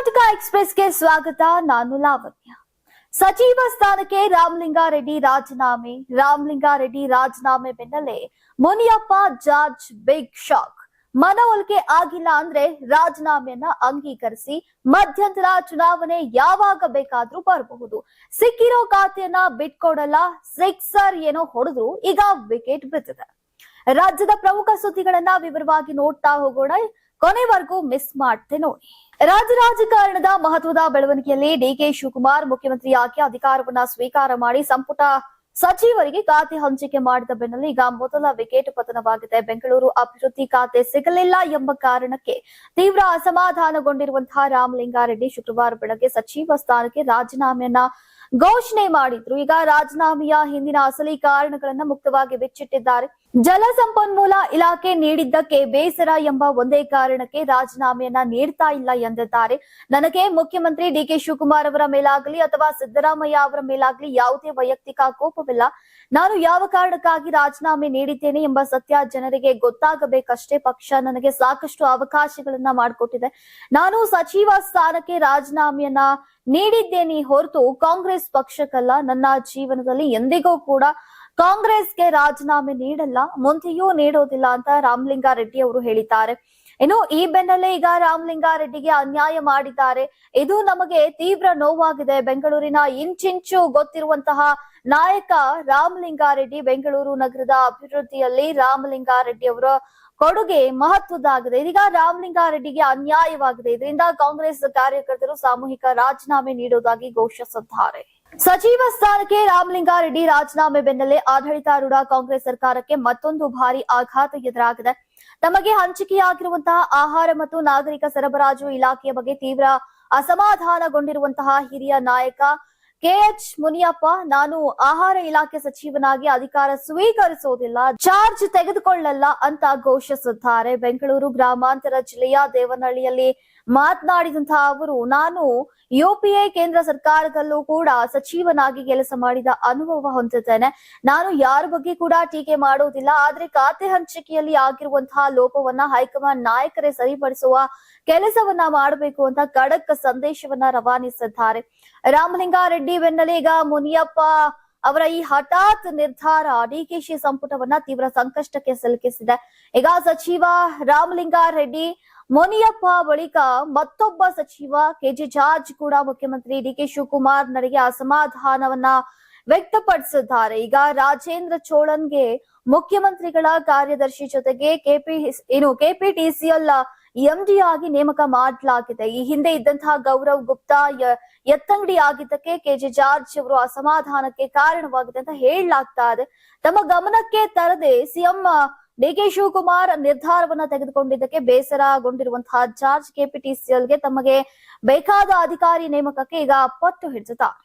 ಕರ್ನಾಟಕ ಎಕ್ಸ್‌ಪ್ರೆಸ್‌ಗೆ ಸ್ವಾಗತ. ನಾನು ಲಾವಣ್ಯ. ಸಚಿವ ಸ್ಥಾನಕ್ಕೆ ರಾಮಲಿಂಗಾರೆಡ್ಡಿ ರಾಜೀನಾಮೆ ಬೆನ್ನಲ್ಲೇ ಮುನಿಯಪ್ಪ ಜಾರ್ಜ್ ಬಿಗ್ ಶಾಕ್. ಮನವೊಲಿಕೆ ಆಗಿಲ್ಲ ಅಂದ್ರೆ ರಾಜೀನಾಮೆಯನ್ನ ಅಂಗೀಕರಿಸಿ ಮಧ್ಯಂತರ ಚುನಾವಣೆ ಯಾವಾಗ ಬೇಕಾದ್ರೂ ಬರಬಹುದು. ಸಿಕ್ಕಿರೋ ಖಾತೆಯನ್ನ ಬಿಟ್ಕೊಡಲ್ಲ. ಸಿಕ್ಸರ್ ಏನೋ ಹೊಡೆದ್ರು, ಈಗ ವಿಕೆಟ್ ಬಿದ್ದಿದೆ. ರಾಜ್ಯದ ಪ್ರಮುಖ ಸುದ್ದಿಗಳನ್ನ ವಿವರವಾಗಿ ನೋಡ್ತಾ ಹೋಗೋಣ. ಕೊನೆವರೆಗೂ ಮಿಸ್ ಮಾಡ್ತೆ ನೋಡಿ. ರಾಜ್ಯ ರಾಜಕಾರಣದ ಮಹತ್ವದ ಬೆಳವಣಿಗೆಯಲ್ಲಿ ಡಿಕೆ ಶಿವಕುಮಾರ್ ಮುಖ್ಯಮಂತ್ರಿಯಾಗಿ ಅಧಿಕಾರವನ್ನ ಸ್ವೀಕಾರ ಮಾಡಿ ಸಂಪುಟ ಸಚಿವರಿಗೆ ಖಾತೆ ಹಂಚಿಕೆ ಮಾಡಿದ ಬೆನ್ನಲ್ಲೇ ಈಗ ಮೊದಲ ವಿಕೆಟ್ ಪತನವಾಗಿದೆ. ಬೆಂಗಳೂರು ಅಭಿವೃದ್ಧಿ ಖಾತೆ ಸಿಗಲಿಲ್ಲ ಎಂಬ ಕಾರಣಕ್ಕೆ ತೀವ್ರ ಅಸಮಾಧಾನಗೊಂಡಿರುವಂತಹ ರಾಮಲಿಂಗಾರೆಡ್ಡಿ ಶುಕ್ರವಾರ ಬೆಳಗ್ಗೆ ಸಚಿವ ಸ್ಥಾನಕ್ಕೆ ರಾಜೀನಾಮೆಯನ್ನ ಘೋಷಣೆ ಮಾಡಿದ್ರು. ಈಗ ರಾಜೀನಾಮೆಯ ಹಿಂದಿನ ಅಸಲಿ ಕಾರಣಗಳನ್ನ ಮುಕ್ತವಾಗಿ ಬಿಚ್ಚಿಟ್ಟಿದ್ದಾರೆ. ಜಲಸಂಪನ್ಮೂಲ ಇಲಾಖೆ ನೀಡಿದ್ದಕ್ಕೆ ಬೇಸರ ಎಂಬ ಒಂದೇ ಕಾರಣಕ್ಕೆ ರಾಜೀನಾಮೆಯನ್ನ ನೀಡ್ತಾ ಇಲ್ಲ ಎಂದಿದ್ದಾರೆ. ನನಗೆ ಮುಖ್ಯಮಂತ್ರಿ ಡಿಕೆ ಶಿವಕುಮಾರ್ ಅವರ ಮೇಲಾಗಲಿ ಅಥವಾ ಸಿದ್ದರಾಮಯ್ಯ ಅವರ ಮೇಲಾಗಲಿ ಯಾವುದೇ ವೈಯಕ್ತಿಕ ಕೋಪವಿಲ್ಲ. ನಾನು ಯಾವ ಕಾರಣಕ್ಕಾಗಿ ರಾಜೀನಾಮೆ ನೀಡಿದ್ದೇನೆ ಎಂಬ ಸತ್ಯ ಜನರಿಗೆ ಗೊತ್ತಾಗಬೇಕಷ್ಟೇ. ಪಕ್ಷ ನನಗೆ ಸಾಕಷ್ಟು ಅವಕಾಶಗಳನ್ನ ಮಾಡಿಕೊಟ್ಟಿದೆ. ನಾನು ಸಚಿವ ಸ್ಥಾನಕ್ಕೆ ರಾಜೀನಾಮೆಯನ್ನ ನೀಡಿದ್ದೇನೆ ಹೊರತು ಕಾಂಗ್ರೆಸ್ ಪಕ್ಷಕ್ಕಲ್ಲ. ನನ್ನ ಜೀವನದಲ್ಲಿ ಎಂದಿಗೂ ಕೂಡ ಕಾಂಗ್ರೆಸ್ಗೆ ರಾಜೀನಾಮೆ ನೀಡಲ್ಲ, ಮುಂದೆಯೂ ನೀಡೋದಿಲ್ಲ ಅಂತ ರಾಮಲಿಂಗಾರೆಡ್ಡಿ ಅವರು ಹೇಳಿದ್ದಾರೆ. ಇನ್ನು ಈ ಬೆನ್ನಲ್ಲೇ ಈಗ ರಾಮಲಿಂಗಾರೆಡ್ಡಿಗೆ ಅನ್ಯಾಯ ಮಾಡಿದ್ದಾರೆ. ಇದು ನಮಗೆ ತೀವ್ರ ನೋವಾಗಿದೆ. ಬೆಂಗಳೂರಿನ ಇಂಚಿಂಚು ಗೊತ್ತಿರುವಂತಹ ನಾಯಕ ರಾಮಲಿಂಗಾರೆಡ್ಡಿ. ಬೆಂಗಳೂರು ನಗರದ ಅಭಿವೃದ್ಧಿಯಲ್ಲಿ ರಾಮಲಿಂಗಾರೆಡ್ಡಿ ಅವರ ಕೊಡುಗೆ ಮಹತ್ವದಾಗಿದೆ. ಇದೀಗ ರಾಮಲಿಂಗಾರೆಡ್ಡಿಗೆ ಅನ್ಯಾಯವಾಗಿದೆ. ಇದರಿಂದ ಕಾಂಗ್ರೆಸ್ ಕಾರ್ಯಕರ್ತರು ಸಾಮೂಹಿಕ ರಾಜೀನಾಮೆ ನೀಡುವುದಾಗಿ ಘೋಷಿಸಿದ್ದಾರೆ. ಸಚಿವ ಸ್ಥಾನಕ್ಕೆ ರಾಮಲಿಂಗಾರೆಡ್ಡಿ ರಾಜೀನಾಮೆ ಬೆನ್ನಲ್ಲೇ ಆಡಳಿತಾರೂಢ ಕಾಂಗ್ರೆಸ್ ಸರ್ಕಾರಕ್ಕೆ ಮತ್ತೊಂದು ಭಾರಿ ಆಘಾತ ಎದುರಾಗಿದೆ. ತಮಗೆ ಹಂಚಿಕೆಯಾಗಿರುವಂತಹ ಆಹಾರ ಮತ್ತು ನಾಗರಿಕ ಸರಬರಾಜು ಇಲಾಖೆಯ ಬಗ್ಗೆ ತೀವ್ರ ಅಸಮಾಧಾನಗೊಂಡಿರುವಂತಹ ಹಿರಿಯ ನಾಯಕ ಕೆಎಚ್ ಮುನಿಯಪ್ಪ, ನಾನು ಆಹಾರ ಇಲಾಖೆ ಸಚಿವನಾಗಿ ಅಧಿಕಾರ ಸ್ವೀಕರಿಸುವುದಿಲ್ಲ, ಚಾರ್ಜ್ ತೆಗೆದುಕೊಳ್ಳಲ್ಲ ಅಂತ ಘೋಷಿಸಿದ್ದಾರೆ. ಬೆಂಗಳೂರು ಗ್ರಾಮಾಂತರ ಜಿಲ್ಲೆಯ ದೇವನಹಳ್ಳಿಯಲ್ಲಿ ಮಾತನಾಡಿದಂತಹ ಅವರು, ನಾನು ಯುಪಿಎ ಕೇಂದ್ರ ಸರ್ಕಾರದಲ್ಲೂ ಕೂಡ ಸಚಿವನಾಗಿ ಕೆಲಸ ಮಾಡಿದ ಅನುಭವ ಹೊಂದಿದ್ದೇನೆ. ನಾನು ಯಾರ ಬಗ್ಗೆ ಕೂಡ ಟೀಕೆ ಮಾಡುವುದಿಲ್ಲ. ಆದ್ರೆ ಖಾತೆ ಹಂಚಿಕೆಯಲ್ಲಿ ಆಗಿರುವಂತಹ ಲೋಪವನ್ನ ಹೈಕಮಾಂಡ್ ನಾಯಕರೇ ಸರಿಪಡಿಸುವ ಕೆಲಸವನ್ನ ಮಾಡಬೇಕು ಅಂತ ಖಡಕ್ ಸಂದೇಶವನ್ನ ರವಾನಿಸಿದ್ದಾರೆ. ರಾಮಲಿಂಗಾರೆಡ್ಡಿ ಬೆನ್ನಲ್ಲೇ ಈಗ ಮುನಿಯಪ್ಪ ಅವರ ಈ ಹಠಾತ್ ನಿರ್ಧಾರ ಡಿಕೆಶಿ ಸಂಪುಟವನ್ನ ತೀವ್ರ ಸಂಕಷ್ಟಕ್ಕೆ ಸಿಲುಕಿಸಿದೆ. ಈಗ ಸಚಿವ ರಾಮಲಿಂಗಾರೆಡ್ಡಿ ಮುನಿಯಪ್ಪ ಬಳಿಕ ಮತ್ತೊಬ್ಬ ಸಚಿವ ಕೆಜೆ ಜಾರ್ಜ್ ಕೂಡ ಮುಖ್ಯಮಂತ್ರಿ ಡಿಕೆ ಶಿವಕುಮಾರ್ ನಡೆಗೆ ಅಸಮಾಧಾನವನ್ನ ವ್ಯಕ್ತಪಡಿಸಿದ್ದಾರೆ. ಈಗ ರಾಜೇಂದ್ರ ಚೋಳನ್ಗೆ ಮುಖ್ಯಮಂತ್ರಿಗಳ ಕಾರ್ಯದರ್ಶಿ ಜೊತೆಗೆ ಕೆಪಿಟಿಸಿಎಲ್ ಎಂಡಿ ಆಗಿ ನೇಮಕ ಮಾಡಲಾಗಿದೆ. ಈ ಹಿಂದೆ ಇದ್ದಂತಹ ಗೌರವ್ ಗುಪ್ತಾ ಎತ್ತಂಗಡಿ ಆಗಿದ್ದಕ್ಕೆ ಕೆಜೆ ಜಾರ್ಜ್ ಅವರು ಅಸಮಾಧಾನಕ್ಕೆ ಕಾರಣವಾಗಿದೆ ಅಂತ ಹೇಳಲಾಗ್ತಾ ಇದೆ. ತಮ್ಮ ಗಮನಕ್ಕೆ ತರದೆ ಸಿಎಂ ಡಿಕೆ ಶಿವಕುಮಾರ್ ನಿರ್ಧಾರವನ್ನ ತೆಗೆದುಕೊಂಡಿದ್ದಕ್ಕೆ ಬೇಸರಗೊಂಡಿರುವಂತಹ ಜಾರ್ಜ್ ಕೆಪಿಟಿಸಿಎಲ್ಗೆ ತಮಗೆ ಬೇಕಾದ ಅಧಿಕಾರಿ ನೇಮಕಕ್ಕೆ ಈಗ ಪಟ್ಟು ಹಿಡಿದಿದ್ದಾರೆ.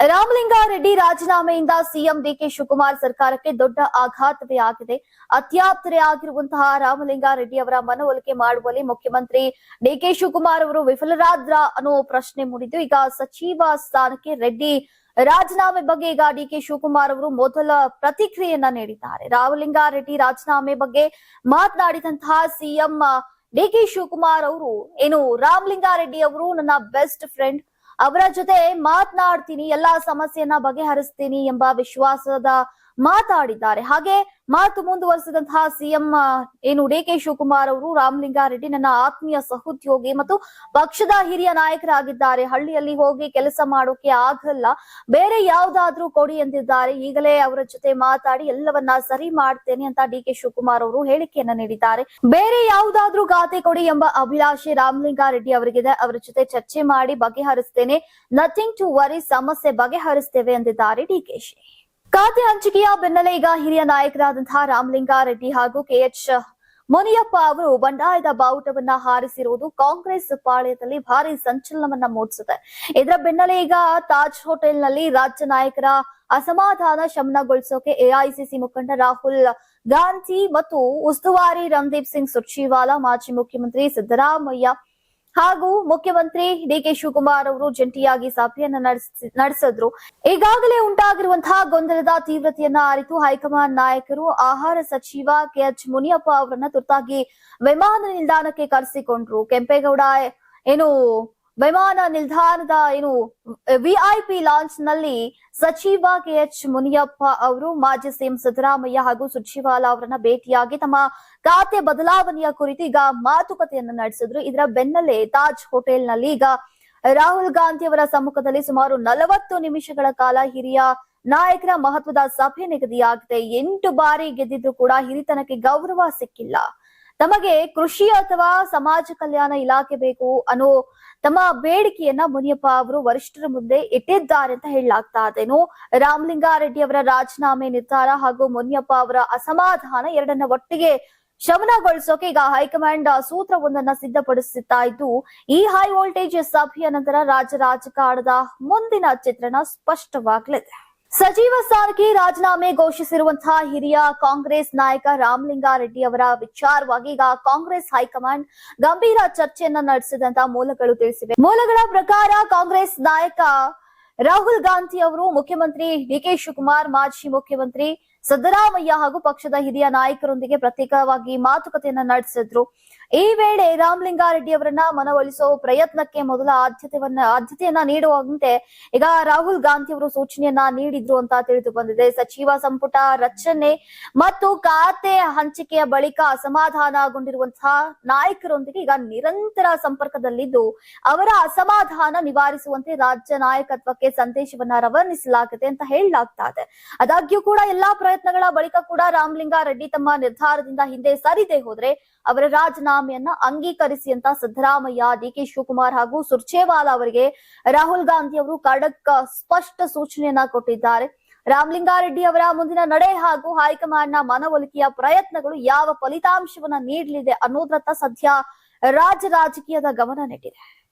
ರಾಮಲಿಂಗಾರೆಡ್ಡಿ ರಾಜೀನಾಮೆಯಿಂದ ಸಿಎಂ ಡಿಕೆ ಶಿವಕುಮಾರ್ ಸರ್ಕಾರಕ್ಕೆ ದೊಡ್ಡ ಆಘಾತವೇ ಆಗಿದೆ. ಅತ್ಯಾಪ್ತರೇ ಆಗಿರುವಂತಹ ರಾಮಲಿಂಗಾರೆಡ್ಡಿ ಅವರ ಮನವೊಲಿಕೆ ಮಾಡುವಲ್ಲಿ ಮುಖ್ಯಮಂತ್ರಿ ಡಿಕೆ ಶಿವಕುಮಾರ್ ಅವರು ವಿಫಲರಾದ್ರ ಅನ್ನೋ ಪ್ರಶ್ನೆ ಮೂಡಿದ್ದು, ಈಗ ಸಚಿವ ಸ್ಥಾನಕ್ಕೆ ರೆಡ್ಡಿ ರಾಜೀನಾಮೆ ಬಗ್ಗೆ ಈಗ ಡಿಕೆ ಶಿವಕುಮಾರ್ ಅವರು ಮೊದಲ ಪ್ರತಿಕ್ರಿಯೆಯನ್ನ ನೀಡಿದ್ದಾರೆ. ರಾಮಲಿಂಗಾರೆಡ್ಡಿ ರಾಜೀನಾಮೆ ಬಗ್ಗೆ ಮಾತನಾಡಿದಂತಹ ಸಿಎಂ ಡಿಕೆ ಶಿವಕುಮಾರ್ ಅವರು, ರಾಮಲಿಂಗಾರೆಡ್ಡಿ ಅವರು ನನ್ನ ಬೆಸ್ಟ್ ಫ್ರೆಂಡ್, ಅವರ ಜೊತೆ ಮಾತನಾಡ್ತೀನಿ, ಎಲ್ಲಾ ಸಮಸ್ಯೆಯನ್ನ ಬಗೆಹರಿಸ್ತೀನಿ ಎಂಬ ವಿಶ್ವಾಸದ ಮಾತಾಡಿದ್ದಾರೆ. ಹಾಗೆ ಮಾತು ಮುಂದುವರೆಸಿದಂತಹ ಸಿಎಂ ಡಿಕೆ ಶಿವಕುಮಾರ್ ಅವರು, ರಾಮಲಿಂಗಾರೆಡ್ಡಿ ನನ್ನ ಆತ್ಮೀಯ ಸಹೋದ್ಯೋಗಿ ಮತ್ತು ಪಕ್ಷದ ಹಿರಿಯ ನಾಯಕರಾಗಿದ್ದಾರೆ. ಹಳ್ಳಿಯಲ್ಲಿ ಹೋಗಿ ಕೆಲಸ ಮಾಡೋಕೆ ಆಗಲ್ಲ, ಬೇರೆ ಯಾವ್ದಾದ್ರೂ ಕೊಡಿ ಎಂದಿದ್ದಾರೆ. ಈಗಲೇ ಅವರ ಜೊತೆ ಮಾತಾಡಿ ಎಲ್ಲವನ್ನ ಸರಿ ಮಾಡ್ತೇನೆ ಅಂತ ಡಿಕೆ ಶಿವಕುಮಾರ್ ಅವರು ಹೇಳಿಕೆಯನ್ನ ನೀಡಿದ್ದಾರೆ. ಬೇರೆ ಯಾವ್ದಾದ್ರೂ ಖಾತೆ ಕೊಡಿ ಎಂಬ ಅಭಿಲಾಷೆ ರಾಮಲಿಂಗಾರೆಡ್ಡಿ ಅವರಿಗಿದೆ. ಅವರ ಜೊತೆ ಚರ್ಚೆ ಮಾಡಿ ಬಗೆಹರಿಸ್ತೇನೆ, ನಥಿಂಗ್ ಟು ವರಿ, ಸಮಸ್ಯೆ ಬಗೆಹರಿಸ್ತೇವೆ ಎಂದಿದ್ದಾರೆ ಡಿಕೆಶಿ. ಖಾತೆ ಹಂಚಿಕೆಯ ಬೆನ್ನಲ್ಲೇ ಈಗ ಹಿರಿಯ ನಾಯಕರಾದಂತಹ ರಾಮಲಿಂಗಾರೆಡ್ಡಿ ಹಾಗೂ ಕೆಎಚ್ ಮುನಿಯಪ್ಪ ಅವರು ಬಂಡಾಯದ ಬಾವುಟವನ್ನ ಹಾರಿಸಿರುವುದು ಕಾಂಗ್ರೆಸ್ ಪಾಳ್ಯದಲ್ಲಿ ಭಾರಿ ಸಂಚಲನವನ್ನ ಮೂಡಿಸಿದೆ. ಇದರ ಬೆನ್ನಲ್ಲೇ ಈಗ ತಾಜ್ ಹೋಟೆಲ್ನಲ್ಲಿ ರಾಜ್ಯ ನಾಯಕರ ಅಸಮಾಧಾನ ಶಮನಗೊಳಿಸೋಕೆ ಎಐಸಿಸಿ ಮುಖಂಡ ರಾಹುಲ್ ಗಾಂಧಿ ಮತ್ತು ಉಸ್ತುವಾರಿ ರಣದೀಪ್ ಸಿಂಗ್ ಸುರ್ಜೇವಾಲಾ, ಮಾಜಿ ಮುಖ್ಯಮಂತ್ರಿ ಸಿದ್ದರಾಮಯ್ಯ ಹಾಗೂ ಮುಖ್ಯಮಂತ್ರಿ ಡಿಕೆ ಶಿವಕುಮಾರ್ ಅವರು ಜಂಟಿಯಾಗಿ ಸಭೆಯನ್ನ ನಡೆಸಿದ್ರು. ಈಗಾಗಲೇ ಉಂಟಾಗಿರುವಂತಹ ಗೊಂದಲದ ತೀವ್ರತೆಯನ್ನ ಅರಿತು ಹೈಕಮಾಂಡ್ ನಾಯಕರು ಆಹಾರ ಸಚಿವ ಕೆಎಚ್ ಮುನಿಯಪ್ಪ ಅವರನ್ನ ತುರ್ತಾಗಿ ವಿಮಾನ ನಿಲ್ದಾಣಕ್ಕೆ ಕರೆಸಿಕೊಂಡ್ರು. ಕೆಂಪೇಗೌಡ ವಿಮಾನ ನಿಲ್ದಾಣದ ವಿಐಪಿ ಲಾಂಚ್ ನಲ್ಲಿ ಸಚಿವ ಕೆಎಚ್ ಮುನಿಯಪ್ಪ ಅವರು ಮಾಜಿ ಸಿಎಂ ಸಿದ್ದರಾಮಯ್ಯ ಹಾಗೂ ಸುರ್ಜೇವಾಲಾ ಅವರನ್ನ ಭೇಟಿಯಾಗಿ ತಮ್ಮ ಖಾತೆ ಬದಲಾವಣೆಯ ಕುರಿತು ಈಗ ಮಾತುಕತೆಯನ್ನು ನಡೆಸಿದ್ರು. ಇದರ ಬೆನ್ನಲ್ಲೇ ತಾಜ್ ಹೋಟೆಲ್ ನಲ್ಲಿ ಈಗ ರಾಹುಲ್ ಗಾಂಧಿ ಅವರ ಸಮ್ಮುಖದಲ್ಲಿ ಸುಮಾರು 40 ನಿಮಿಷಗಳ ಕಾಲ ಹಿರಿಯ ನಾಯಕರ ಮಹತ್ವದ ಸಭೆ ನಿಗದಿಯಾಗಿದೆ. 8 ಬಾರಿ ಗೆದ್ದಿದ್ರು ಕೂಡ ಹಿರಿತನಕ್ಕೆ ಗೌರವ ಸಿಕ್ಕಿಲ್ಲ. ತಮಗೆ ಕೃಷಿ ಅಥವಾ ಸಮಾಜ ಕಲ್ಯಾಣ ಇಲಾಖೆ ಬೇಕು ಅನ್ನೋ ತಮ್ಮ ಬೇಡಿಕೆಯನ್ನ ಮುನಿಯಪ್ಪ ಅವರು ವರಿಷ್ಠರ ಮುಂದೆ ಇಟ್ಟಿದ್ದಾರೆ ಅಂತ ಹೇಳಲಾಗ್ತಾ ಇದೆ. ರಾಮಲಿಂಗಾರೆಡ್ಡಿ ಅವರ ರಾಜೀನಾಮೆ ನಿರ್ಧಾರ ಹಾಗೂ ಮುನಿಯಪ್ಪ ಅವರ ಅಸಮಾಧಾನ ಎರಡನ್ನ ಒಟ್ಟಿಗೆ ಶಮನಗೊಳಿಸೋಕೆ ಈಗ ಹೈಕಮಾಂಡ್ ಸೂತ್ರವೊಂದನ್ನ ಸಿದ್ಧಪಡಿಸುತ್ತಾ ಇದ್ದು, ಈ ಹೈ ವೋಲ್ಟೇಜ್ ಸಭೆಯ ನಂತರ ರಾಜಕಾರಣದ ಮುಂದಿನ ಚಿತ್ರಣ ಸ್ಪಷ್ಟವಾಗಲಿದೆ. ಸಚಿವ ಸ್ಥಾನಕ್ಕೆ ರಾಜೀನಾಮೆ ಘೋಷಿಸಿರುವಂತಹ ಹಿರಿಯ ಕಾಂಗ್ರೆಸ್ ನಾಯಕ ರಾಮಲಿಂಗಾರೆಡ್ಡಿ ಅವರ ವಿಚಾರವಾಗಿ ಈಗ ಕಾಂಗ್ರೆಸ್ ಹೈಕಮಾಂಡ್ ಗಂಭೀರ ಚರ್ಚೆಯನ್ನ ನಡೆಸಿದಂತ ಮೂಲಗಳು ತಿಳಿಸಿವೆ. ಮೂಲಗಳ ಪ್ರಕಾರ ಕಾಂಗ್ರೆಸ್ ನಾಯಕ ರಾಹುಲ್ ಗಾಂಧಿ ಅವರು ಮುಖ್ಯಮಂತ್ರಿ ಡಿಕೆ ಶಿವಕುಮಾರ್, ಮಾಜಿ ಮುಖ್ಯಮಂತ್ರಿ ಸಿದ್ದರಾಮಯ್ಯ ಹಾಗೂ ಪಕ್ಷದ ಹಿರಿಯ ನಾಯಕರೊಂದಿಗೆ ಪ್ರತ್ಯೇಕವಾಗಿ ಮಾತುಕತೆಯನ್ನ ನಡೆಸಿದ್ರು. ಈ ವೇಳೆ ರಾಮಲಿಂಗಾರೆಡ್ಡಿ ಅವರನ್ನ ಮನವೊಲಿಸುವ ಪ್ರಯತ್ನಕ್ಕೆ ಮೊದಲ ಆದ್ಯತೆಯನ್ನ ನೀಡುವಂತೆ ಈಗ ರಾಹುಲ್ ಗಾಂಧಿ ಅವರು ಸೂಚನೆಯನ್ನ ನೀಡಿದ್ರು ಅಂತ ತಿಳಿದು ಬಂದಿದೆ. ಸಚಿವ ಸಂಪುಟ ರಚನೆ ಮತ್ತು ಖಾತೆ ಹಂಚಿಕೆಯ ಬಳಿಕ ಅಸಮಾಧಾನಗೊಂಡಿರುವಂತಹ ನಾಯಕರೊಂದಿಗೆ ಈಗ ನಿರಂತರ ಸಂಪರ್ಕದಲ್ಲಿದ್ದು ಅವರ ಅಸಮಾಧಾನ ನಿವಾರಿಸುವಂತೆ ರಾಜ್ಯ ನಾಯಕತ್ವಕ್ಕೆ ಸಂದೇಶವನ್ನ ರವಾನಿಸಲಾಗಿದೆ ಅಂತ ಹೇಳಲಾಗ್ತಾ ಇದೆ. ಆದಾಗ್ಯೂ ಕೂಡ ಎಲ್ಲಾ ಪ್ರಯತ್ನಗಳ ಬಳಿಕ ಕೂಡ ರಾಮಲಿಂಗಾರೆಡ್ಡಿ ತಮ್ಮ ನಿರ್ಧಾರದಿಂದ ಹಿಂದೆ ಸರಿದೇ ಹೋದ್ರೆ ಅವರ ರಾಜೀನಾಮೆಯನ್ನ ಅಂಗೀಕರಿಸಿ ಅಂತ ಸಿದ್ದರಾಮಯ್ಯ, ಡಿಕೆ ಶಿವಕುಮಾರ್ ಹಾಗೂ ಸುರ್ಜೇವಾಲಾ ಅವರಿಗೆ ರಾಹುಲ್ ಗಾಂಧಿ ಅವರು ಖಡಕ್ ಸ್ಪಷ್ಟ ಸೂಚನೆಯನ್ನ ಕೊಟ್ಟಿದ್ದಾರೆ. ರಾಮಲಿಂಗಾರೆಡ್ಡಿ ಅವರ ಮುಂದಿನ ನಡೆ ಹಾಗೂ ಹೈಕಮಾಂಡ್ ನ ಮನವೊಲಿಕೆಯ ಪ್ರಯತ್ನಗಳು ಯಾವ ಫಲಿತಾಂಶವನ್ನ ನೀಡಲಿದೆ ಅನ್ನೋದ್ರತ್ತ ಸದ್ಯ ರಾಜಕೀಯದ ಗಮನ ನೆಟ್ಟಿದೆ.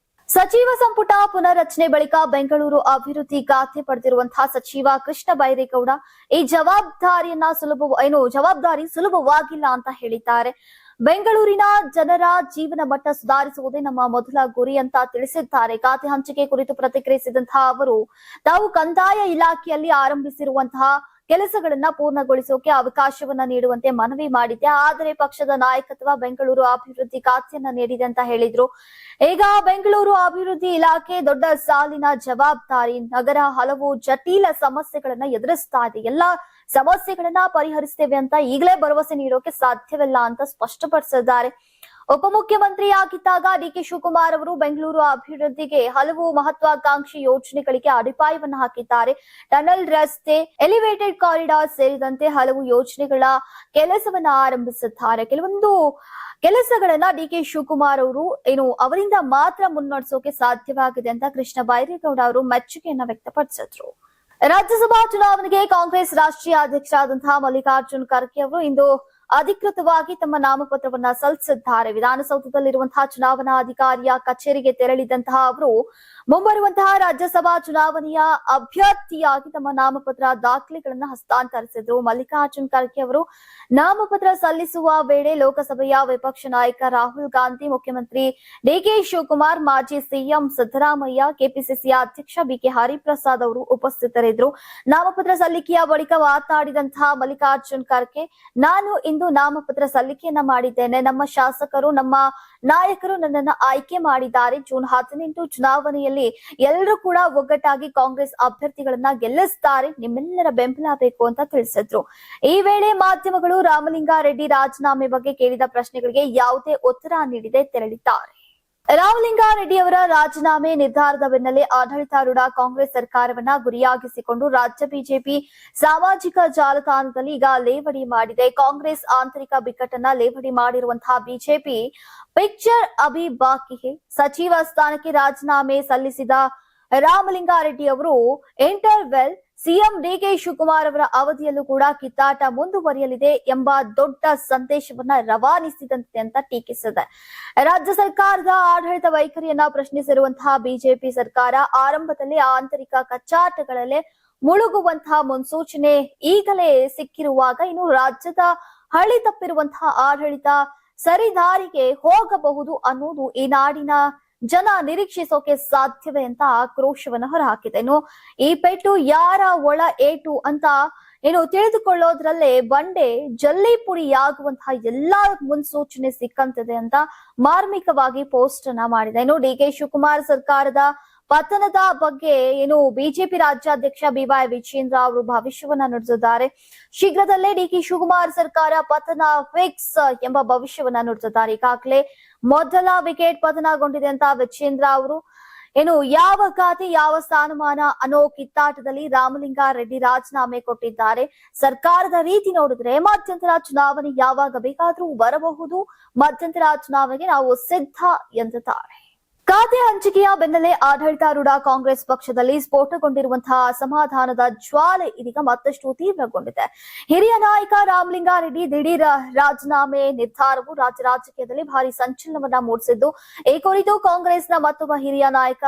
ಸಚಿವ ಸಂಪುಟ ಪುನರ್ರಚನೆ ಬಳಿಕ ಬೆಂಗಳೂರು ಅಭಿವೃದ್ಧಿ ಖಾತೆ ಪಡೆದಿರುವಂತಹ ಸಚಿವ ಕೃಷ್ಣ ಬೈರೇಗೌಡ ಈ ಜವಾಬ್ದಾರಿ ಸುಲಭವಾಗಿಲ್ಲ ಅಂತ ಹೇಳಿದ್ದಾರೆ. ಬೆಂಗಳೂರಿನ ಜನರ ಜೀವನ ಮಟ್ಟ ಸುಧಾರಿಸುವುದೇ ನಮ್ಮ ಮೊದಲ ಗುರಿ ಅಂತ ತಿಳಿಸಿದ್ದಾರೆ. ಖಾತೆ ಹಂಚಿಕೆ ಕುರಿತು ಪ್ರತಿಕ್ರಿಯಿಸಿದಂತಹ ಅವರು ತಾವು ಕಂದಾಯ ಇಲಾಖೆಯಲ್ಲಿ ಆರಂಭಿಸಿರುವಂತಹ ಕೆಲಸಗಳನ್ನ ಪೂರ್ಣಗೊಳಿಸೋಕೆ ಅವಕಾಶವನ್ನ ನೀಡುವಂತೆ ಮನವಿ ಮಾಡಿದ್ದೆ. ಆದರೆ ಪಕ್ಷದ ನಾಯಕತ್ವ ಬೆಂಗಳೂರು ಅಭಿವೃದ್ಧಿ ಖಾತೆಯನ್ನ ನೀಡಿದೆ ಅಂತ ಹೇಳಿದ್ರು. ಈಗ ಬೆಂಗಳೂರು ಅಭಿವೃದ್ಧಿ ಇಲಾಖೆ ದೊಡ್ಡ ಸಾಲಿನ ಜವಾಬ್ದಾರಿ. ನಗರ ಹಲವು ಜಟಿಲ ಸಮಸ್ಯೆಗಳನ್ನ ಎದುರಿಸ್ತಾ ಇದೆ. ಎಲ್ಲಾ ಸಮಸ್ಯೆಗಳನ್ನ ಪರಿಹರಿಸ್ತೇವೆ ಅಂತ ಈಗಲೇ ಭರವಸೆ ನೀಡೋಕೆ ಸಾಧ್ಯವಿಲ್ಲ ಅಂತ ಸ್ಪಷ್ಟಪಡಿಸಿದ್ದಾರೆ. ಉಪಮುಖ್ಯಮಂತ್ರಿ ಆಗಿದ್ದಾಗ ಡಿಕೆ ಶಿವಕುಮಾರ್ ಅವರು ಬೆಂಗಳೂರು ಅಭಿವೃದ್ಧಿಗೆ ಹಲವು ಮಹತ್ವಾಕಾಂಕ್ಷಿ ಯೋಜನೆಗಳಿಗೆ ಅಡಿಪಾಯವನ್ನು ಹಾಕಿದ್ದಾರೆ. ಟನಲ್ ರಸ್ತೆ, ಎಲಿವೇಟೆಡ್ ಕಾರಿಡಾರ್ ಸೇರಿದಂತೆ ಹಲವು ಯೋಜನೆಗಳ ಕೆಲಸವನ್ನ ಆರಂಭಿಸಿದ್ದಾರೆ. ಕೆಲವೊಂದು ಕೆಲಸಗಳನ್ನ ಡಿಕೆ ಶಿವಕುಮಾರ್ ಅವರು ಅವರಿಂದ ಮಾತ್ರ ಮುನ್ನಡೆಸೋಕೆ ಸಾಧ್ಯವಾಗಿದೆ ಅಂತ ಕೃಷ್ಣ ಬೈರೇಗೌಡ ಅವರು ಮೆಚ್ಚುಗೆಯನ್ನ ವ್ಯಕ್ತಪಡಿಸಿದ್ರು. ರಾಜ್ಯಸಭಾ ಚುನಾವಣೆಗೆ ಕಾಂಗ್ರೆಸ್ ರಾಷ್ಟ್ರೀಯ ಅಧ್ಯಕ್ಷರಾದಂತಹ ಮಲ್ಲಿಕಾರ್ಜುನ್ ಖರ್ಗೆ ಅವರು ಇಂದು ಅಧಿಕೃತವಾಗಿ ತಮ್ಮ ನಾಮಪತ್ರವನ್ನ ಸಲ್ಲಿಸಿದ್ದಾರೆ. ವಿಧಾನಸೌಧದಲ್ಲಿರುವಂತಹ ಚುನಾವಣಾ ಅಧಿಕಾರಿಯ ಕಚೇರಿಗೆ ತೆರಳಿದಂತಹ ಅವರು ಮುಂಬರುವಂತಹ ರಾಜ್ಯಸಭಾ ಚುನಾವಣೆಯ ಅಭ್ಯರ್ಥಿಯಾಗಿ ತಮ್ಮ ನಾಮಪತ್ರ ದಾಖಲೆಗಳನ್ನ ಹಸ್ತಾಂತರಿಸಿದ್ರು. ಮಲ್ಲಿಕಾರ್ಜುನ್ ಖರ್ಗೆ ಅವರು ನಾಮಪತ್ರ ಸಲ್ಲಿಸುವ ವೇಳೆ ಲೋಕಸಭೆಯ ವಿಪಕ್ಷ ನಾಯಕ ರಾಹುಲ್ ಗಾಂಧಿ, ಮುಖ್ಯಮಂತ್ರಿ ಡಿಕೆ ಶಿವಕುಮಾರ್, ಮಾಜಿ ಸಿಎಂ ಸಿದ್ದರಾಮಯ್ಯ, ಕೆಪಿಸಿಸಿ ಅಧ್ಯಕ್ಷ ಬಿಕೆ ಹರಿಪ್ರಸಾದ್ ಅವರು ಉಪಸ್ಥಿತರಿದ್ದರು. ನಾಮಪತ್ರ ಸಲ್ಲಿಕೆಯ ಬಳಿಕ ಮಾತನಾಡಿದಂತಹ ಮಲ್ಲಿಕಾರ್ಜುನ್ ಖರ್ಗೆ, ನಾನು ಇಂದು ನಾಮಪತ್ರ ಸಲ್ಲಿಕೆಯನ್ನ ಮಾಡಿದ್ದೇನೆ. ನಮ್ಮ ಶಾಸಕರು, ನಮ್ಮ ನಾಯಕರು ನನ್ನನ್ನು ಆಯ್ಕೆ ಮಾಡಿದ್ದಾರೆ. ಜೂನ್ 18 ಚುನಾವಣೆಯಲ್ಲಿ ಎಲ್ಲರೂ ಕೂಡ ಒಗ್ಗಟ್ಟಾಗಿ ಕಾಂಗ್ರೆಸ್ ಅಭ್ಯರ್ಥಿಗಳನ್ನ ಗೆಲ್ಲಿಸುತ್ತಾರೆ. ನಿಮ್ಮೆಲ್ಲರ ಬೆಂಬಲ ಬೇಕು ಅಂತ ತಿಳಿಸಿದ್ರು. ಈ ವೇಳೆ ಮಾಧ್ಯಮಗಳು ರಾಮಲಿಂಗಾರೆಡ್ಡಿ ರಾಜೀನಾಮೆ ಬಗ್ಗೆ ಕೇಳಿದ ಪ್ರಶ್ನೆಗಳಿಗೆ ಯಾವುದೇ ಉತ್ತರ ನೀಡದೆ ತೆರಳಿದ್ದಾರೆ. ರಾಮಲಿಂಗಾರೆಡ್ಡಿ ಅವರ ರಾಜೀನಾಮೆ ನಿರ್ಧಾರದ ಬೆನ್ನಲ್ಲೇ ಆಡಳಿತಾರೂಢ ಕಾಂಗ್ರೆಸ್ ಸರ್ಕಾರವನ್ನ ಗುರಿಯಾಗಿಸಿಕೊಂಡು ರಾಜ್ಯ ಬಿಜೆಪಿ ಸಾಮಾಜಿಕ ಜಾಲತಾಣದಲ್ಲಿ ಈಗ ಲೇವಡಿ ಮಾಡಿದೆ. ಕಾಂಗ್ರೆಸ್ ಆಂತರಿಕ ಬಿಕ್ಕಟ್ಟನ್ನ ಲೇವಡಿ ಮಾಡಿರುವಂತಹ ಬಿಜೆಪಿ ಪಿಕ್ಚರ್ ಅಭಿ ಬಾಕಿ ಹೈ. ಸಚಿವ ಸ್ಥಾನಕ್ಕೆ ರಾಜೀನಾಮೆ ಸಲ್ಲಿಸಿದ ರಾಮಲಿಂಗಾರೆಡ್ಡಿ ಅವರು ಇಂಟರ್ವೆಲ್ ಸಿಎಂ ಡಿಕೆ ಶಿವಕುಮಾರ್ ಅವರ ಅವಧಿಯಲ್ಲೂ ಕೂಡ ಕಿತ್ತಾಟ ಮುಂದುವರಿಯಲಿದೆ ಎಂಬ ದೊಡ್ಡ ಸಂದೇಶವನ್ನ ರವಾನಿಸಿದಂತೆ ಅಂತ ಟೀಕಿಸಿದೆ. ರಾಜ್ಯ ಸರ್ಕಾರದ ಆಡಳಿತ ವೈಖರಿಯನ್ನ ಪ್ರಶ್ನಿಸಿರುವಂತಹ ಬಿಜೆಪಿ ಸರ್ಕಾರ ಆರಂಭದಲ್ಲಿ ಆಂತರಿಕ ಕಚ್ಚಾಟಗಳಲ್ಲೇ ಮುಳುಗುವಂತಹ ಮುನ್ಸೂಚನೆ ಈಗಲೇ ಸಿಕ್ಕಿರುವಾಗ ಇನ್ನು ರಾಜ್ಯದ ಹಳಿ ತಪ್ಪಿರುವಂತಹ ಆಡಳಿತ ಸರಿದಾರಿಗೆ ಹೋಗಬಹುದು ಅನ್ನೋದು ಈ ನಾಡಿನ ಜನ ನಿರೀಕ್ಷಿಸೋಕೆ ಸಾಧ್ಯವೇ ಅಂತ ಆಕ್ರೋಶವನ್ನು ಹೊರಹಾಕಿದೆ. ಇನ್ನು ಈ ಪೆಟ್ಟು ಯಾರ ಒಳ ಏಟು ಅಂತ ತಿಳಿದುಕೊಳ್ಳೋದ್ರಲ್ಲೇ ಬಂಡೆ ಜಲ್ಲಿ ಪುಡಿಯಾಗುವಂತಹ ಎಲ್ಲಾ ಮುನ್ಸೂಚನೆ ಸಿಕ್ಕಂತಿದೆ ಅಂತ ಮಾರ್ಮಿಕವಾಗಿ ಪೋಸ್ಟ್ ಅನ್ನ ಮಾಡಿದೆ. ಡಿ.ಕೆ. ಶಿವಕುಮಾರ್ ಸರ್ಕಾರದ ಪತನದ ಬಗ್ಗೆ ಬಿಜೆಪಿ ರಾಜ್ಯಾಧ್ಯಕ್ಷ ಬಿ.ವೈ. ವಿಜೇಂದ್ರ ಅವರು ಭವಿಷ್ಯವನ್ನ ನುಡಿದಿದ್ದಾರೆ. ಶೀಘ್ರದಲ್ಲೇ ಡಿ.ಕೆ. ಶಿವಕುಮಾರ್ ಸರ್ಕಾರ ಪತನ ಫಿಕ್ಸ್ ಎಂಬ ಭವಿಷ್ಯವನ್ನ ನುಡಿದಿದ್ದಾರೆ. ಈಗಾಗಲೇ ಮೊದಲ ವಿಕೆಟ್ ಪತನಗೊಂಡಿದೆ ಅಂತ ವಿಜೇಂದ್ರ ಅವರು ಯಾವ ಖಾತೆ ಯಾವ ಸ್ಥಾನಮಾನ ಅನ್ನೋ ಕಿತ್ತಾಟದಲ್ಲಿ ರಾಮಲಿಂಗಾರೆಡ್ಡಿ ರಾಜೀನಾಮೆ ಕೊಟ್ಟಿದ್ದಾರೆ. ಸರ್ಕಾರದ ರೀತಿ ನೋಡಿದ್ರೆ ಮಧ್ಯಂತರ ಚುನಾವಣೆ ಯಾವಾಗ ಬೇಕಾದ್ರೂ ಬರಬಹುದು, ಮಧ್ಯಂತರ ಚುನಾವಣೆಗೆ ನಾವು ಸಿದ್ಧ ಎಂದಿದ್ದಾರೆ. ಖಾತೆ ಹಂಚಿಕೆಯ ಬೆನ್ನಲ್ಲೇ ಆಡಳಿತಾರೂಢ ಕಾಂಗ್ರೆಸ್ ಪಕ್ಷದಲ್ಲಿ ಸ್ಫೋಟಗೊಂಡಿರುವಂತಹ ಅಸಮಾಧಾನದ ಜ್ವಾಲೆ ಇದೀಗ ಮತ್ತಷ್ಟು ತೀವ್ರಗೊಂಡಿದೆ. ಹಿರಿಯ ನಾಯಕ ರಾಮಲಿಂಗಾರೆಡ್ಡಿ ದಿಢೀರ್ ರಾಜೀನಾಮೆ ನಿರ್ಧಾರವು ರಾಜ್ಯ ರಾಜಕೀಯದಲ್ಲಿ ಭಾರಿ ಸಂಚಲನವನ್ನ ಮೂಡಿಸಿದ್ದು, ಈ ಕುರಿತು ಕಾಂಗ್ರೆಸ್ನ ಮತ್ತೊಬ್ಬ ಹಿರಿಯ ನಾಯಕ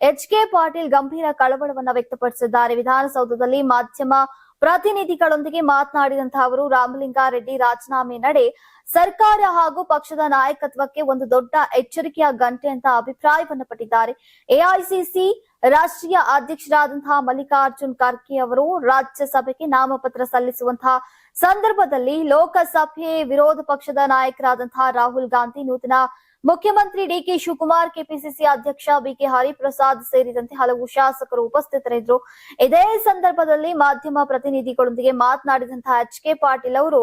ಎಚ್.ಕೆ. ಪಾಟೀಲ್ ಗಂಭೀರ ಕಳವಳವನ್ನ ವ್ಯಕ್ತಪಡಿಸಿದ್ದಾರೆ. ವಿಧಾನಸೌಧದಲ್ಲಿ ಮಾಧ್ಯಮ ಪ್ರತಿನಿಧಿಗಳೊಂದಿಗೆ ಮಾತನಾಡಿದಂತಹ ಅವರು ರಾಮಲಿಂಗಾರೆಡ್ಡಿ ರಾಜೀನಾಮೆ ನಡೆ ಸರ್ಕಾರ ಹಾಗೂ ಪಕ್ಷದ ನಾಯಕತ್ವಕ್ಕೆ ಒಂದು ದೊಡ್ಡ ಎಚ್ಚರಿಕೆಯ ಗಂಟೆ ಅಂತ ಅಭಿಪ್ರಾಯವನ್ನ ಪಟ್ಟಿದ್ದಾರೆ. ಎಐಸಿಸಿ ರಾಷ್ಟ್ರೀಯ ಅಧ್ಯಕ್ಷರಾದಂತಹ ಮಲ್ಲಿಕಾರ್ಜುನ್ ಖರ್ಗೆ ಅವರು ರಾಜ್ಯಸಭೆಗೆ ನಾಮಪತ್ರ ಸಲ್ಲಿಸುವಂತಹ ಸಂದರ್ಭದಲ್ಲಿ ಲೋಕಸಭೆ ವಿರೋಧ ಪಕ್ಷದ ನಾಯಕರಾದಂತಹ ರಾಹುಲ್ ಗಾಂಧಿ, ನೂತನ ಮುಖ್ಯಮಂತ್ರಿ ಡಿ.ಕೆ. ಶಿವಕುಮಾರ್, ಕೆಪಿಸಿಸಿ ಅಧ್ಯಕ್ಷ ಬಿ.ಕೆ. ಹರಿಪ್ರಸಾದ್ ಸೇರಿದಂತೆ ಹಲವು ಶಾಸಕರು ಉಪಸ್ಥಿತರಿದ್ದರು. ಇದೇ ಸಂದರ್ಭದಲ್ಲಿ ಮಾಧ್ಯಮ ಪ್ರತಿನಿಧಿಗಳೊಂದಿಗೆ ಮಾತನಾಡಿದಂತಹ ಎಚ್.ಕೆ. ಪಾಟೀಲ್ ಅವರು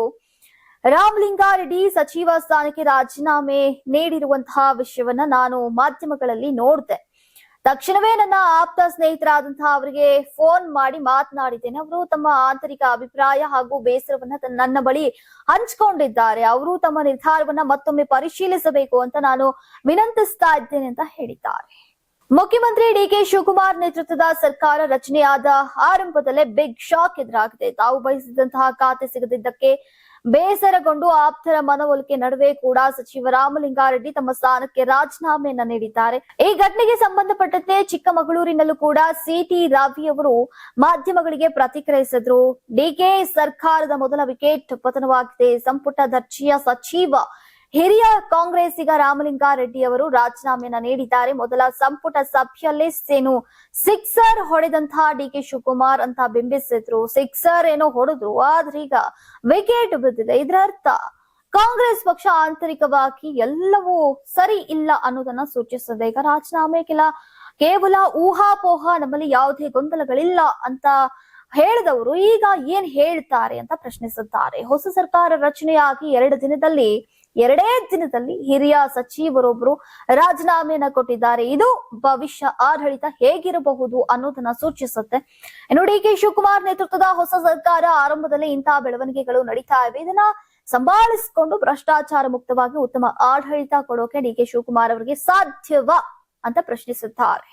ರಾಮಲಿಂಗಾರೆಡ್ಡಿ ಸಚಿವ ಸ್ಥಾನಕ್ಕೆ ರಾಜೀನಾಮೆ ನೀಡಿರುವಂತಹ ವಿಷಯವನ್ನ ನಾನು ಮಾಧ್ಯಮಗಳಲ್ಲಿ ನೋಡಿದೆ. ತಕ್ಷಣವೇ ನನ್ನ ಆಪ್ತ ಸ್ನೇಹಿತರಾದಂತಹ ಅವರಿಗೆ ಫೋನ್ ಮಾಡಿ ಮಾತನಾಡಿದ್ದೇನೆ. ಅವರು ತಮ್ಮ ಆಂತರಿಕ ಅಭಿಪ್ರಾಯ ಹಾಗೂ ಬೇಸರವನ್ನ ನನ್ನ ಬಳಿ ಹಂಚಿಕೊಂಡಿದ್ದಾರೆ. ಅವರು ತಮ್ಮ ನಿರ್ಧಾರವನ್ನ ಮತ್ತೊಮ್ಮೆ ಪರಿಶೀಲಿಸಬೇಕು ಅಂತ ನಾನು ವಿನಂತಿಸ್ತಾ ಇದ್ದೇನೆ ಅಂತ ಹೇಳಿದ್ದಾರೆ. ಮುಖ್ಯಮಂತ್ರಿ ಡಿ.ಕೆ. ಶಿವಕುಮಾರ್ ನೇತೃತ್ವದ ಸರ್ಕಾರ ರಚನೆಯಾದ ಆರಂಭದಲ್ಲೇ ಬಿಗ್ ಶಾಕ್ ಎದುರಾಗಿದೆ. ತಾವು ಬಯಸಿದಂತಹ ಖಾತೆ ಸಿಗದಿದ್ದಕ್ಕೆ ಬೇಸರಗೊಂಡು ಆಪ್ತರ ಮನವೊಲಿಕೆ ನಡುವೆ ಕೂಡ ಸಚಿವ ರಾಮಲಿಂಗಾರೆಡ್ಡಿ ತಮ್ಮ ಸ್ಥಾನಕ್ಕೆ ರಾಜೀನಾಮೆಯನ್ನ ನೀಡಿದ್ದಾರೆ. ಈ ಘಟನೆಗೆ ಸಂಬಂಧಪಟ್ಟಂತೆ ಚಿಕ್ಕಮಗಳೂರಿನಲ್ಲೂ ಕೂಡ ಸಿ.ಟಿ. ರವಿ ಅವರು ಮಾಧ್ಯಮಗಳಿಗೆ ಪ್ರತಿಕ್ರಿಯಿಸಿದ್ರು. ಡಿಕೆ ಸರ್ಕಾರದ ಮೊದಲ ವಿಕೆಟ್ ಪತನವಾಗಿದೆ. ಸಂಪುಟ ದರ್ಜೆಯ ಸಚಿವ ಹಿರಿಯ ಕಾಂಗ್ರೆಸ್ಸಿಗ ರಾಮಲಿಂಗಾರೆಡ್ಡಿ ಅವರು ರಾಜೀನಾಮೆಯನ್ನ ನೀಡಿದ್ದಾರೆ. ಮೊದಲ ಸಂಪುಟ ಸಭೆಯಲ್ಲೇ ಸಿಕ್ಸರ್ ಹೊಡೆದಂತಹ ಡಿ.ಕೆ. ಶಿವಕುಮಾರ್ ಅಂತ ಬಿಂಬಿಸಿದ್ರು. ಸಿಕ್ಸರ್ ಹೊಡೆದ್ರು, ಆದ್ರೆ ಈಗ ವಿಕೆಟ್ ಬಿದ್ದಿದೆ. ಇದರ ಅರ್ಥ ಕಾಂಗ್ರೆಸ್ ಪಕ್ಷ ಆಂತರಿಕವಾಗಿ ಎಲ್ಲವೂ ಸರಿ ಇಲ್ಲ ಅನ್ನೋದನ್ನ ಸೂಚಿಸುತ್ತದೆ. ಈಗ ರಾಜೀನಾಮೆ ಕೇವಲ ಊಹಾಪೋಹ, ನಮ್ಮಲ್ಲಿ ಯಾವುದೇ ಗೊಂದಲಗಳಿಲ್ಲ ಅಂತ ಹೇಳಿದವರು ಈಗ ಏನ್ ಹೇಳ್ತಾರೆ ಅಂತ ಪ್ರಶ್ನಿಸುತ್ತಾರೆ. ಹೊಸ ಸರ್ಕಾರ ರಚನೆಯಾಗಿ ಎರಡೇ ದಿನದಲ್ಲಿ ಹಿರಿಯ ಸಚಿವರೊಬ್ಬರು ರಾಜೀನಾಮೆಯನ್ನ ಕೊಟ್ಟಿದ್ದಾರೆ. ಇದು ಭವಿಷ್ಯ ಆಡಳಿತ ಹೇಗಿರಬಹುದು ಅನ್ನೋದನ್ನ ಸೂಚಿಸುತ್ತೆ. ಡಿ.ಕೆ. ಶಿವಕುಮಾರ್ ನೇತೃತ್ವದ ಹೊಸ ಸರ್ಕಾರ ಆರಂಭದಲ್ಲಿ ಇಂತಹ ಬೆಳವಣಿಗೆಗಳು ನಡೀತಾ ಇವೆ. ಇದನ್ನ ಸಂಭಾಳಿಸಿಕೊಂಡು ಭ್ರಷ್ಟಾಚಾರ ಮುಕ್ತವಾಗಿ ಉತ್ತಮ ಆಡಳಿತ ಕೊಡೋಕೆ ಡಿ.ಕೆ. ಶಿವಕುಮಾರ್ ಅವರಿಗೆ ಸಾಧ್ಯವಾ ಅಂತ ಪ್ರಶ್ನಿಸುತ್ತಾರೆ.